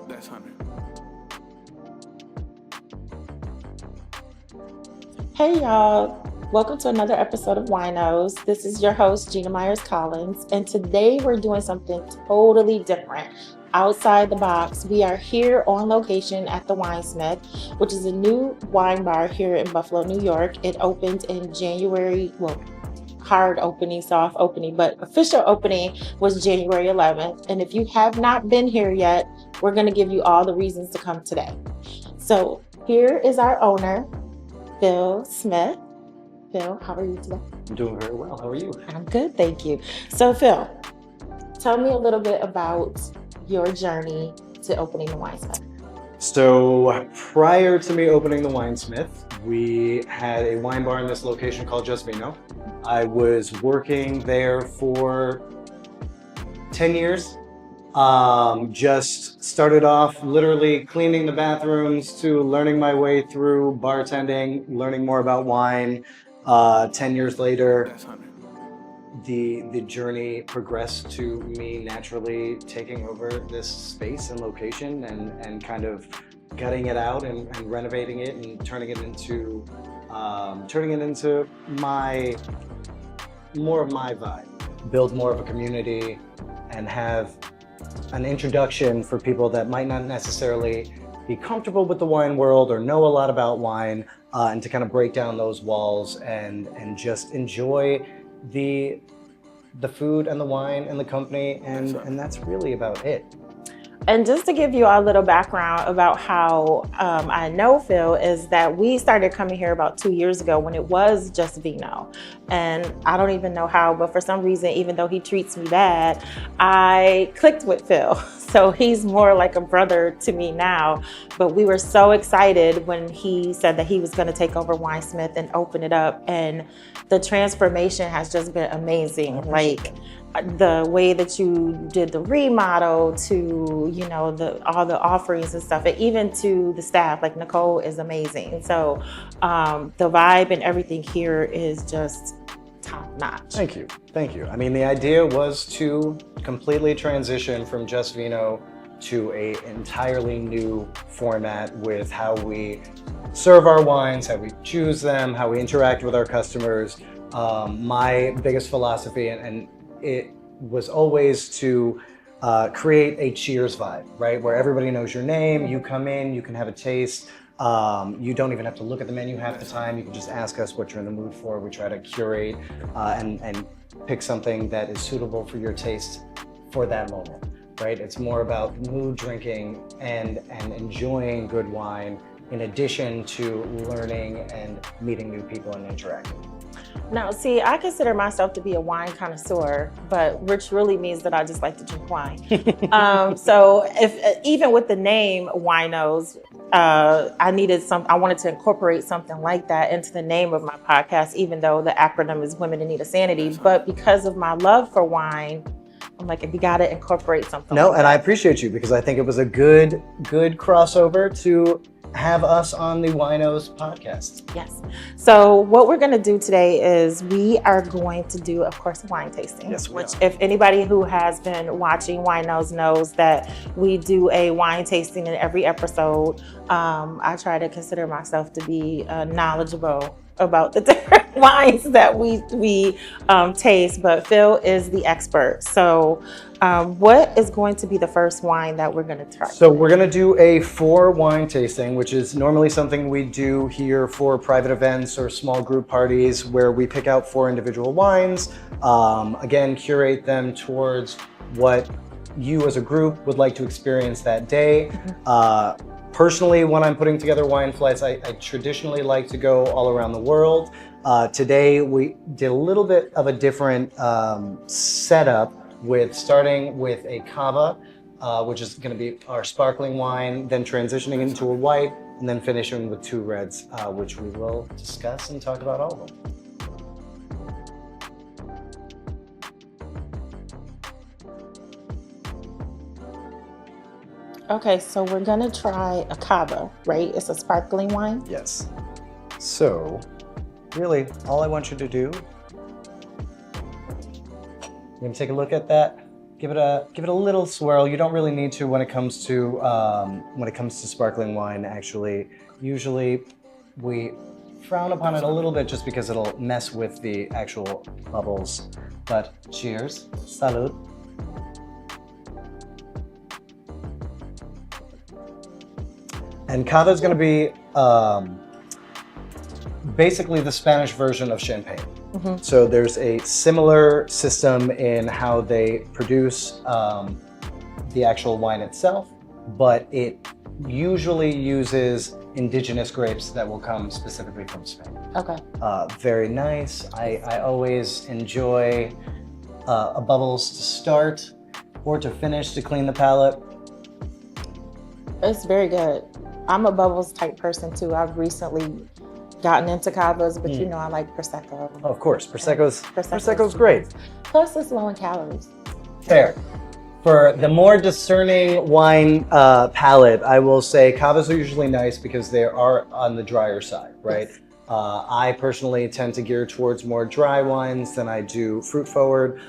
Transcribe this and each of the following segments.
That's 100. Hey y'all, welcome to another episode of WINOS. This is your host, Gina Myers-Collins, and today we're doing something totally different. Outside the box, we are here on location at the Winesmith, which is a new wine bar here in Buffalo, New York. It opened in January, well, hard opening, soft opening, but official opening was January 11th. And if you have not been here yet, we're going to give you all the reasons to come today. So here is our owner, Phil Smith. Phil, how are you today? I'm doing very well. How are you? I'm good, thank you. So Phil, tell me a little bit about your journey to opening the Winesmith. So prior to me opening the Winesmith, we had a wine bar in this location called Just W.I.N.O. I was working there for 10 years. Just started off literally cleaning the bathrooms to learning my way through bartending, learning more about wine. 10 years later, That's 100. the journey progressed to me naturally taking over this space and location and kind of gutting it out and renovating it and turning it into more of my vibe, build more of a community and have an introduction for people that might not necessarily be comfortable with the wine world or know a lot about wine, and to kind of break down those walls and just enjoy the food and the wine and the company, and that's really about it. And just to give you a little background about how I know Phil is that we started coming here about 2 years ago when it was just W.I.N.O. And I don't even know how, but for some reason, even though he treats me bad, I clicked with Phil. So he's more like a brother to me now. But we were so excited when he said that he was going to take over Winesmith and open it up. And the transformation has just been amazing. Like, the way that you did the remodel to, you know, all the offerings and stuff, and even to the staff, like Nicole is amazing. So the vibe and everything here is just top notch. Thank you. Thank you. I mean, the idea was to completely transition from just W.I.N.O. to a entirely new format with how we serve our wines, how we choose them, how we interact with our customers. My biggest philosophy, and it was always to create a cheers vibe, right? Where everybody knows your name, you come in, you can have a taste. You don't even have to look at the menu half the time. You can just ask us what you're in the mood for. We try to curate and pick something that is suitable for your taste for that moment, right? It's more about mood drinking and enjoying good wine in addition to learning and meeting new people and interacting. Now, see, I consider myself to be a wine connoisseur, but which really means that I just like to drink wine. So if even with the name WINOS, I wanted to incorporate something like that into the name of my podcast, even though the acronym is Women in Need of Sanity. But because of my love for wine, I'm like, we got to incorporate something like that. And I appreciate you because I think it was a good crossover to have us on the WINOS podcast. Yes. So what we're going to do today is we are going to do, of course, wine tasting. Yes, which if anybody who has been watching WINOS knows that we do a wine tasting in every episode. I try to consider myself to be knowledgeable about the different wines that we taste, but Phil is the expert. So what is going to be the first wine that we're going to try? So we're going to do a 4 wine tasting, which is normally something we do here for private events or small group parties where we pick out 4 individual wines, again, curate them towards what you as a group would like to experience that day. Personally, when I'm putting together wine flights, I traditionally like to go all around the world. Today, we did a little bit of a different setup with starting with a cava, which is going to be our sparkling wine, then transitioning into a white, and then finishing with 2 reds, which we will discuss and talk about all of them. Okay, so we're gonna try a cava, right? It's a sparkling wine. Yes. So, really, all I want you to do You're gonna take a look at that. Give it a little swirl. You don't really need to when it comes to sparkling wine. Actually, usually we frown upon it a little bit just because it'll mess with the actual bubbles. But cheers, salud. And cava is going to be basically the Spanish version of champagne. Mm-hmm. So there's a similar system in how they produce the actual wine itself, but it usually uses indigenous grapes that will come specifically from Spain. Okay. Very nice. I always enjoy a bubbles to start or to finish to clean the palate. It's very good. I'm a bubbles type person too. I've recently gotten into cavas, but you know I like Prosecco. Oh, of course, Prosecco's great. Plus it's low in calories. Fair. For the more discerning wine palate, I will say cavas are usually nice because they are on the drier side, right? Yes. I personally tend to gear towards more dry wines than I do fruit forward.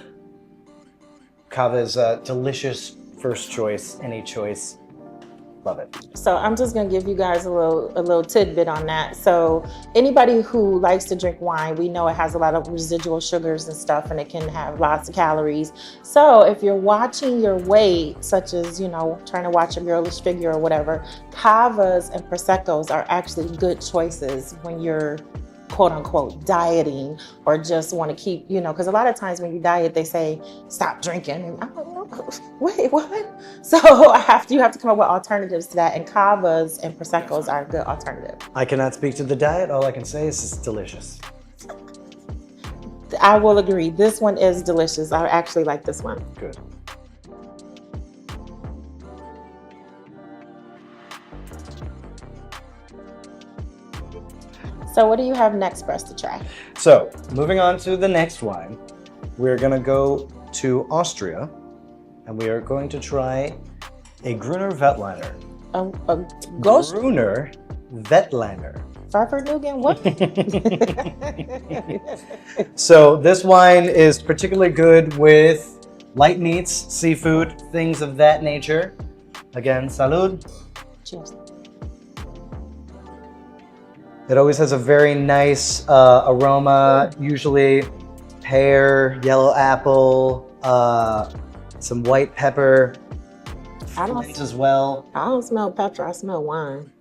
Cava is a delicious first choice, any choice. Love it. So I'm just gonna give you guys a little tidbit on that. So anybody who likes to drink wine, we know it has a lot of residual sugars and stuff, and it can have lots of calories. So if you're watching your weight, such as, you know, trying to watch a girlish figure or whatever, cavas and Proseccos are actually good choices when you're quote unquote dieting or just want to keep, you know, because a lot of times when you diet, they say, stop drinking. And I'm like, no, wait, what? So you have to come up with alternatives to that. And cavas and Proseccos are a good alternative. I cannot speak to the diet. All I can say is it's delicious. I will agree. This one is delicious. I actually like this one. Good. So what do you have next for us to try? So moving on to the next wine, we're gonna go to Austria and we are going to try a Gruner Veltliner. A ghost? Gruner Veltliner. Pfeffernugen, what? So this wine is particularly good with light meats, seafood, things of that nature. Again, salud. Cheers. It always has a very nice aroma, usually pear, yellow apple, some white pepper, mint as well. I don't smell pepper, I smell wine.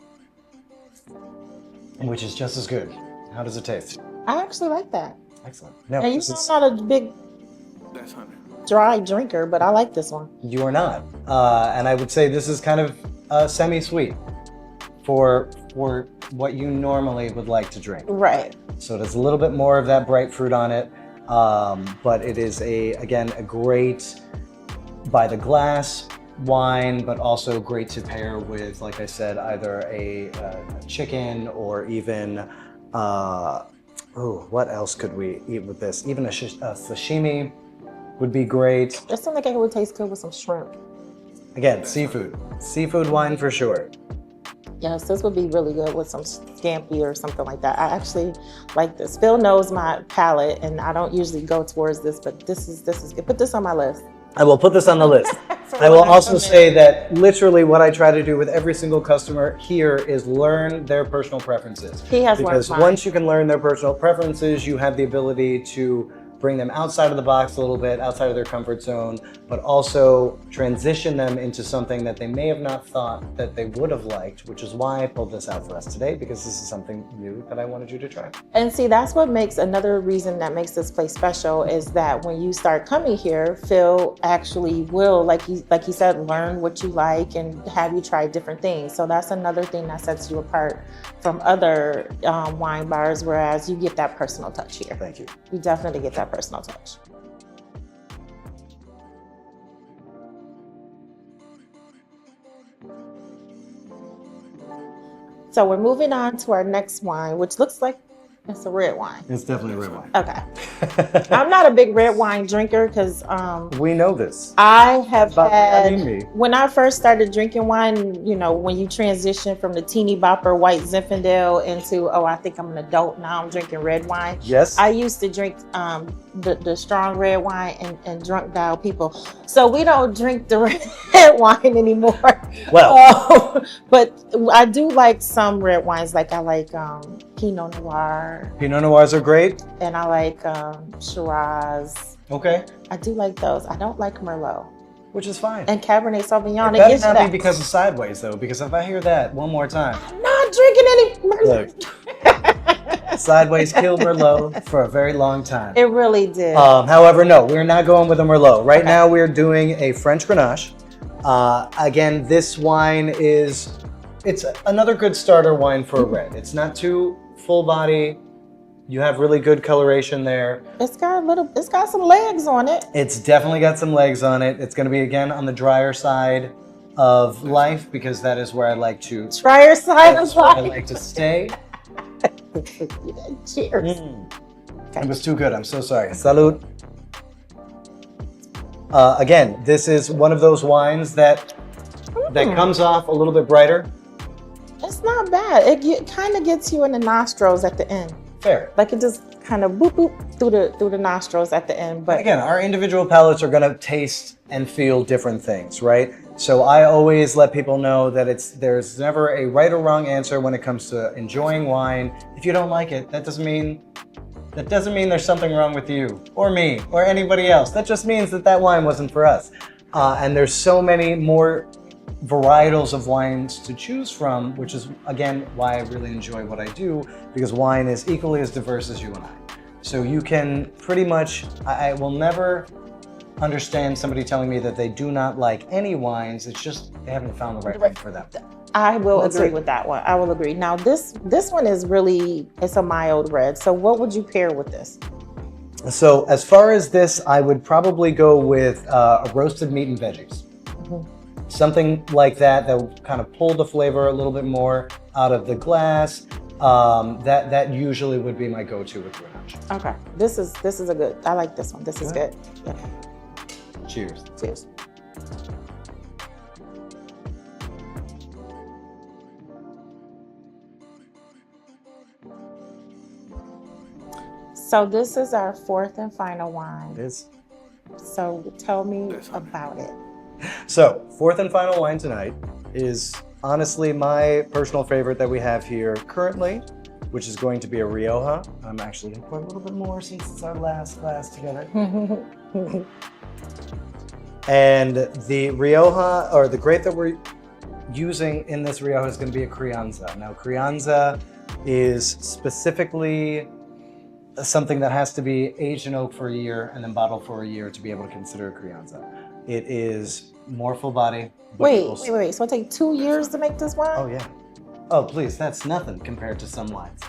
Which is just as good. How does it taste? I actually like that. Excellent. No, and I'm not a big dry drinker, but I like this one. You are not. And I would say this is kind of semi-sweet for what you normally would like to drink. Right. So there's a little bit more of that bright fruit on it, but it is again a great by the glass wine, but also great to pair with, like I said, either a chicken or even what else could we eat with this? Even a sashimi would be great. It seems like it would taste good with some shrimp. Again, seafood wine for sure. Yes, this would be really good with some scampi or something like that. I actually like this. Phil knows my palate, and I don't usually go towards this, but this is good. Put this on my list. I will put this on the list. I will also say that literally what I try to do with every single customer here is learn their personal preferences. He has because learned once you can learn their personal preferences, you have the ability to bring them outside of the box a little bit, outside of their comfort zone, but also transition them into something that they may have not thought that they would have liked, which is why I pulled this out for us today, because this is something new that I wanted you to try. And see, that's what makes another reason that makes this place special is that when you start coming here, Phil actually will, like he said, learn what you like and have you try different things. So that's another thing that sets you apart from other wine bars, whereas you get that personal touch here. Thank you. You definitely get that personal touch. So we're moving on to our next wine, which looks like it's a red wine. It's definitely a red wine. Okay. I'm not a big red wine drinker because we know this. I have had, when I first started drinking wine, you know, when you transition from the teeny bopper white Zinfandel into, I think I'm an adult now, I'm drinking red wine. Yes. I used to drink the strong red wine and drunk dial people. So we don't drink the red wine anymore. Well, but I do like some red wines. Like I like Pinot Noir. Pinot Noirs are great. And I like Shiraz. Okay. I do like those. I don't like Merlot. Which is fine. And Cabernet Sauvignon. It better not be because of Sideways, though, because if I hear that one more time. I'm not drinking any Merlot. Look, Sideways killed Merlot for a very long time. It really did. However, no, we're not going with a Merlot. Right now, we're doing a French Grenache. Again, this wine it's another good starter wine for a red. It's not too full body. You have really good coloration there. It's got some legs on it. It's definitely got some legs on it. It's going to be, again, on the drier side of life because that is where I like to... Drier side of life? I like to stay. Cheers. Okay. It was too good. I'm so sorry. Salud. Again, this is one of those wines that comes off a little bit brighter. It's not bad. It kind of gets you in the nostrils at the end. Fair. Like it just kind of boop boop through the nostrils at the end. But again, our individual palates are going to taste and feel different things, right? So I always let people know that there's never a right or wrong answer when it comes to enjoying wine. If you don't like it, that doesn't mean there's something wrong with you or me or anybody else. That just means that wine wasn't for us. And there's so many more varietals of wines to choose from, which is, again, why I really enjoy what I do, because wine is equally as diverse as you and I. So you can pretty much, I will never understand somebody telling me that they do not like any wines. It's just they haven't found the right one for them. I will agree with that one. I will agree. Now this one is really, it's a mild red. So what would you pair with this? So as far as this, I would probably go with a roasted meat and veggies. Something like that will kind of pull the flavor a little bit more out of the glass. That usually would be my go-to with Grenache. Okay, this is a good. I like this one. This is good. Yeah. Cheers. Cheers. So this is our fourth and final wine. It is. So tell me about it. So, fourth and final wine tonight is honestly my personal favorite that we have here currently, which is going to be a Rioja. I'm actually going to pour a little bit more since it's our last glass together. And the Rioja, or the grape that we're using in this Rioja, is going to be a Crianza. Now, Crianza is specifically something that has to be aged in oak for a year and then bottled for a year to be able to consider a Crianza. It is more full body. Wait. So it'll take 2 years to make this wine? Oh, yeah. Oh, please, that's nothing compared to some wines.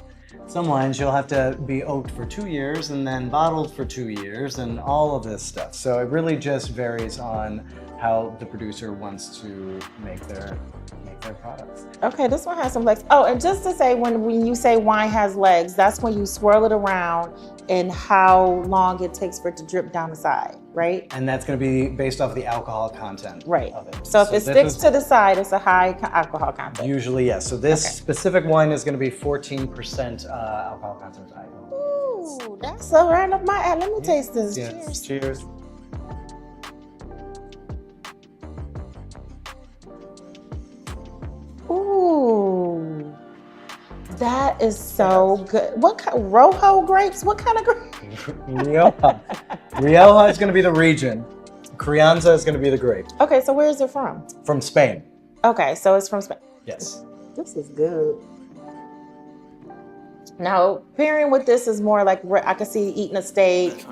Some wines you'll have to be oaked for 2 years and then bottled for 2 years and all of this stuff. So it really just varies on how the producer wants to make their products. Okay, this one has some legs. Oh, and just to say, when you say wine has legs, that's when you swirl it around and how long it takes for it to drip down the side, right? And that's going to be based off the alcohol content of it. So if it sticks to the side, it's a high alcohol content. Usually, yes. So this specific wine is going to be 14% alcohol content. Ooh, that's so right up my alley. Let me taste this. Yes. Cheers. Cheers. Ooh, that is so good. What kind? Rojo grapes? What kind of grapes? Rioja. Rioja is going to be the region. Crianza is going to be the grape. Okay, so where is it from? From Spain. Okay, so it's from Spain. Yes. This is good. Now, pairing with this is more like I could see eating a steak,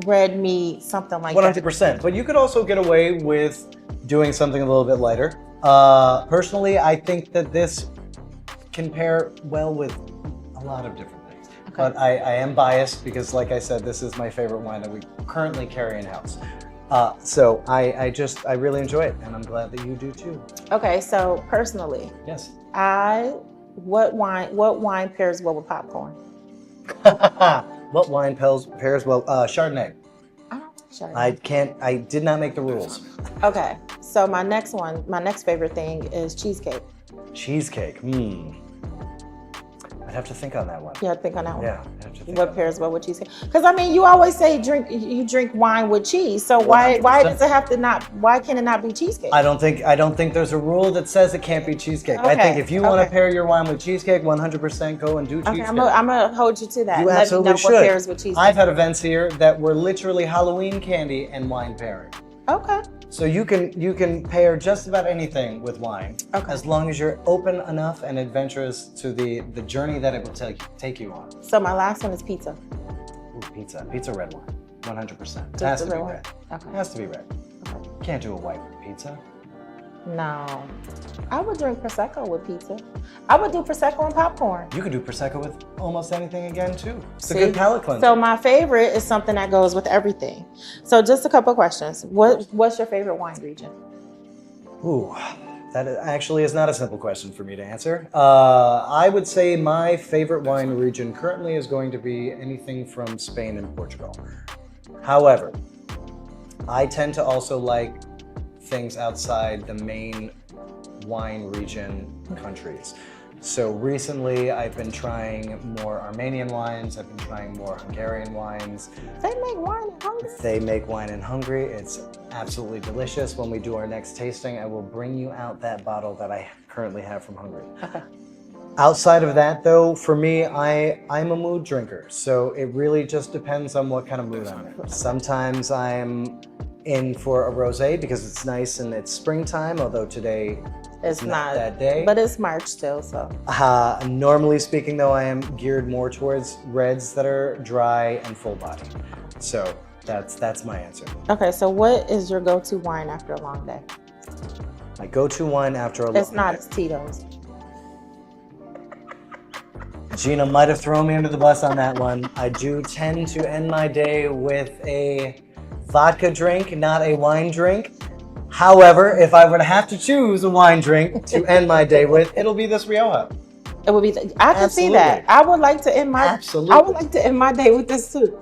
red meat, something like 100%. that. 100%. But you could also get away with doing something a little bit lighter. Personally, I think that this can pair well with a lot of different things. Okay. But I am biased because, like I said, this is my favorite wine that we currently carry in house. So I really enjoy it, and I'm glad that you do too. Okay, so personally, yes, what wine pairs well with popcorn? What wine pairs well? Chardonnay. Chardonnay. I did not make the rules. Okay, so my next favorite thing is cheesecake. Cheesecake. I I'd have to think on that one. Yeah, think on that one. Yeah, I'd have to think What on pairs well with cheesecake? Because I mean, you always say you drink wine with cheese. So why 100%. does it have to not? Why can it not be cheesecake? I don't think there's a rule that says it can't be cheesecake. I think if you want to pair your wine with cheesecake, 100% go and do cheesecake. Okay, I'm gonna hold you to that. You Let absolutely me know should. what pairs with cheesecake. I've had events here that were literally Halloween candy and wine pairing. Okay. So you can pair just about anything with wine, as long as you're open enough and adventurous to the journey that it will take you on. So my last one is pizza. Ooh, pizza red wine, 100%. It has to be red. Okay. It has to be red. Okay. Can't do a white pizza. No, I would drink Prosecco with pizza. I would do Prosecco and popcorn. You could do Prosecco with almost anything again too. It's a See? good palate cleanser. So my favorite is something that goes with everything. So just a couple questions. What's your favorite wine region? Ooh, that actually is not a simple question for me to answer. I would say my favorite wine region currently is going to be anything from Spain and Portugal. However, I tend to also like things outside the main wine region countries. So recently I've been trying more Armenian wines, I've been trying more Hungarian wines. They make wine in Hungary? They make wine in Hungary. It's absolutely delicious. When we do our next tasting, I will bring you out that bottle that I currently have from Hungary. Okay. Outside of that though, for me, I'm a mood drinker. So it really just depends on what kind of mood I'm in. Sometimes I'm in for a rosé because it's nice and it's springtime, although today it's not that day. But it's March still, so. Normally speaking though, I am geared more towards reds that are dry and full body. So that's my answer. Okay, so what is your go-to wine after a long day? My go-to wine after a long day. It's not Tito's. Gina might have thrown me under the bus on that one. I do tend to end my day with a vodka drink, not a wine drink. However, if I were to have to choose a wine drink to end my day with, it'll be this Rioja. It would be. I can see that. I would like to end my. Absolutely. I would like to end my day with this too.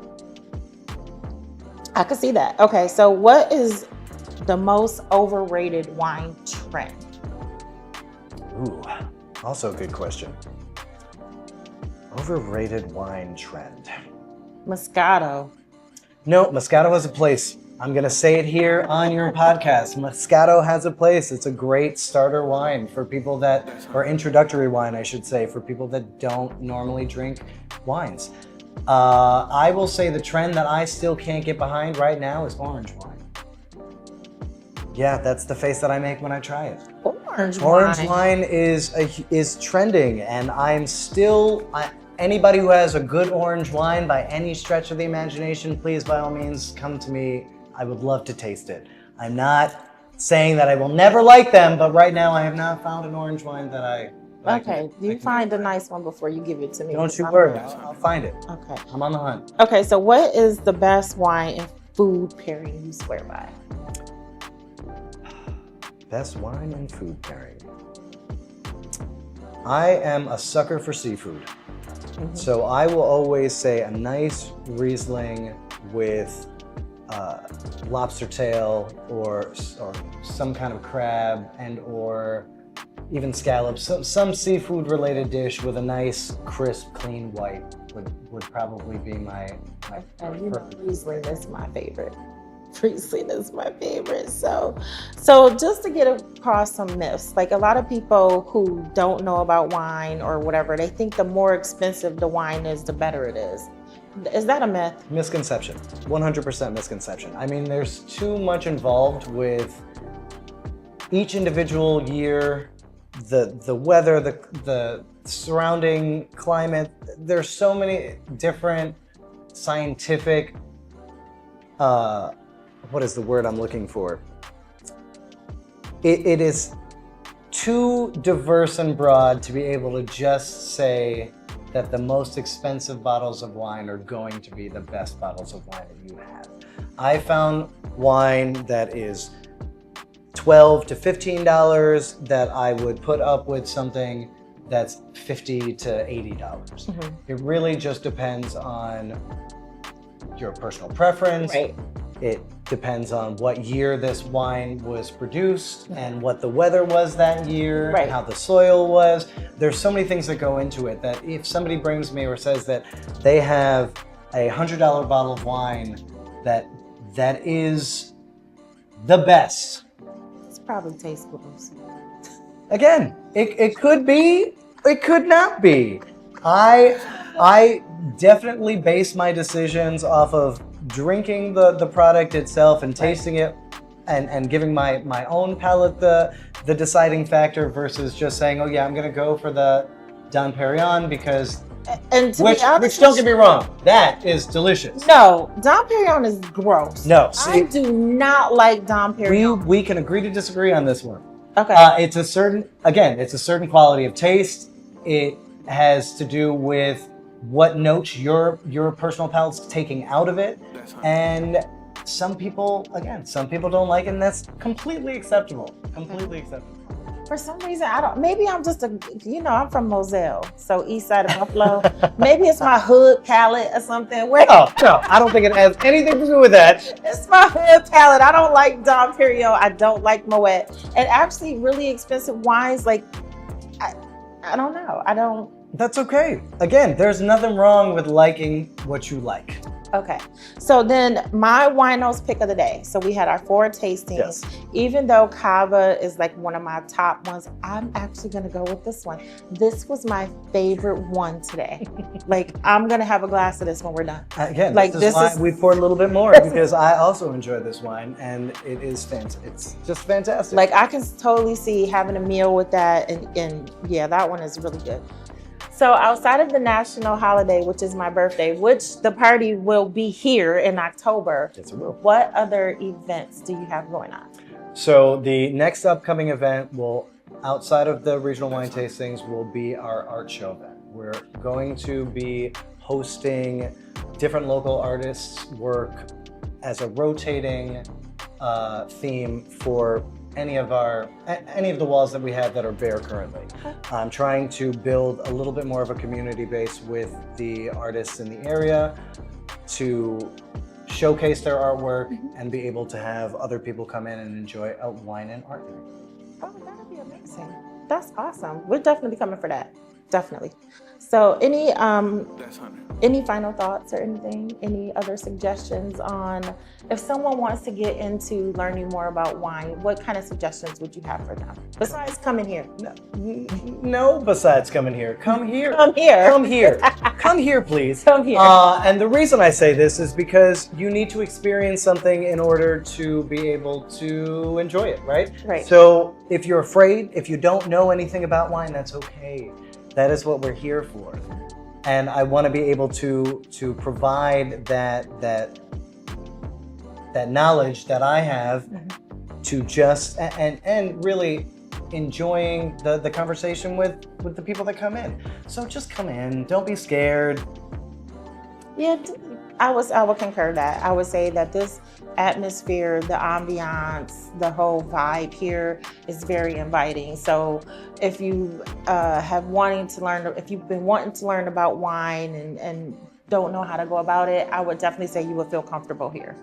I can see that. Okay, so what is the most overrated wine trend? Ooh, also a good question. Overrated wine trend. Moscato. No, Moscato has a place. I'm gonna say it here on your podcast. Moscato has a place. It's a great starter wine for people that, or introductory wine, I should say, for people that don't normally drink wines. I will say the trend that I still can't get behind right now is orange wine. Yeah, that's the face that I make when I try it. Orange wine is trending, and I'm still. Anybody who has a good orange wine by any stretch of the imagination, please, by all means, come to me. I would love to taste it. I'm not saying that I will never like them, but right now I have not found an orange wine that I like. Okay, you find a nice one before you give it to me. Don't you worry, I'll find it. Okay. I'm on the hunt. Okay, so what is the best wine and food pairing you swear by? Best wine and food pairing. I am a sucker for seafood. So I will always say a nice Riesling with lobster tail or some kind of crab and or even scallops. Some seafood related dish with a nice crisp clean white would probably be my And you know, Riesling is my favorite. Riesling is my favorite. So just to get across some myths, like a lot of people who don't know about wine or whatever, they think the more expensive the wine is, the better it is. Is that a myth? Misconception, 100% misconception. I mean, there's too much involved with each individual year, the weather, the surrounding climate. There's so many different scientific, what is the word I'm looking for? It is too diverse and broad to be able to just say that the most expensive bottles of wine are going to be the best bottles of wine that you have. I found wine that is $12 to $15 that I would put up with something that's $50 to $80. It really just depends on your personal preference. Right. It depends on what year this wine was produced and what the weather was that year, Right. how the soil was. There's so many things that go into it that if somebody brings me or says that they have a $100 bottle of wine that is the best. It's probably tastes gross. Again, it could be, it could not be. I definitely base my decisions off of drinking the product itself and tasting it and giving my own palate the deciding factor versus just saying, oh yeah, I'm gonna go for the Dom Perignon because And to which be honest, don't get me wrong, that is delicious. no, Dom Perignon is gross. No, I do not like Dom Perignon. we can agree to disagree on this one. Okay. It's a certain quality of taste. It has to do with what notes your personal palate's taking out of it. And some people don't like it, and that's completely acceptable. Completely acceptable. For some reason, I don't. Maybe I'm just I'm from Moselle, so east side of Buffalo. Maybe it's my hood palate or something. Where No, I don't think it has anything to do with that. it's my hood palate. I don't like Dom Perignon. I don't like Moet. And actually, really expensive wines, like I don't know. I don't. That's okay. Again, there's nothing wrong with liking what you like. Okay, so then my WINOS pick of the day. So we had our 4 tastings. Yes. Even though Cava is like one of my top ones, I'm actually gonna go with this one. This was my favorite one today. Like, I'm gonna have a glass of this when we're done. Again, Like, this is why we poured a little bit more because I also enjoy this wine and it is fantastic. It's just fantastic. Like, I can totally see having a meal with that, and yeah, that one is really good. So outside of the national holiday, which is my birthday, which the party will be here in October, Yes, it will. what other events do you have going on? So the next upcoming event will, outside of the regional wine tastings, will be our art show event. We're going to be hosting different local artists' work as a rotating theme for any of the walls that we have that are bare currently. I'm trying to build a little bit more of a community base with the artists in the area to showcase their artwork and be able to have other people come in and enjoy a wine and art night. Oh, that would be amazing. That's awesome. We're definitely coming for that. Definitely. So any final thoughts or anything? Any other suggestions on if someone wants to get into learning more about wine, what kind of suggestions would you have for them? Besides coming here. No, besides coming here. Come here. Come here. Come here. Come here, please. Come here. And the reason I say this is because you need to experience something in order to be able to enjoy it, right? Right. So if you're afraid, if you don't know anything about wine, that's okay. That is what we're here for. And I want to be able to provide that knowledge that I have to just and really enjoying the conversation with the people that come in. So just come in, don't be scared. Yeah, I would concur that. I would say that this atmosphere, the ambiance, the whole vibe here is very inviting. So if you if you've been wanting to learn about wine and don't know how to go about it, I would definitely say you would feel comfortable here.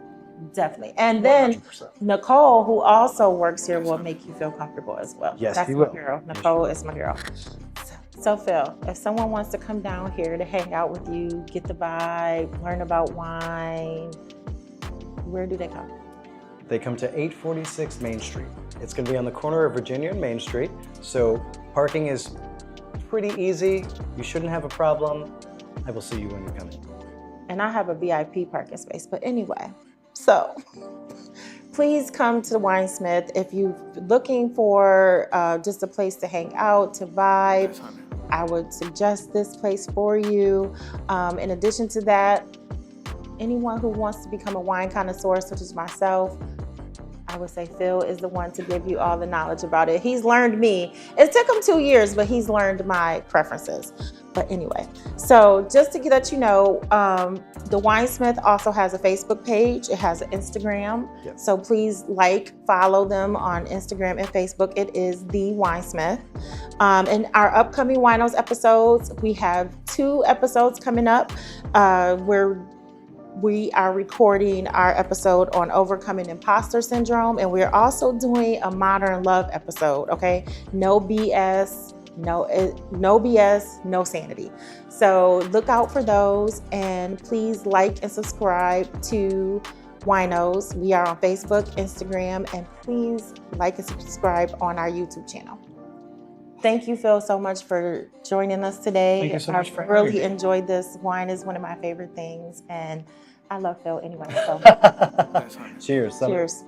Definitely. And then 100%. Nicole, who also works here, will make you feel comfortable as well. Yes, That's she my will. girl. Nicole is my girl. So Phil, if someone wants to come down here to hang out with you, get the vibe, learn about wine, where do they come? They come to 846 Main Street. It's going to be on the corner of Virginia and Main Street. So parking is pretty easy. You shouldn't have a problem. I will see you when you come in. And I have a VIP parking space, but anyway, so please come to the Winesmith. If you're looking for just a place to hang out, to vibe, I would suggest this place for you. In addition to that, anyone who wants to become a wine connoisseur, such as myself, I would say Phil is the one to give you all the knowledge about it. He's learned me. It took him 2 years, but he's learned my preferences. But anyway, so just to let you know, the Winesmith also has a Facebook page. It has an Instagram. Yes. So please follow them on Instagram and Facebook. It is The Winesmith. In our upcoming WINOS episodes, we have 2 episodes coming up. We're we are recording our episode on overcoming imposter syndrome, and we're also doing a modern love episode. Okay, no BS, no BS, no sanity. So look out for those, and please like and subscribe to WINOS. We are on Facebook, Instagram, and please like and subscribe on our YouTube channel. Thank you, Phil, so much for joining us today. Thank you so much for I having really me. enjoyed this. Wine is one of my favorite things, and I love Phil anyway. So Cheers. cheers.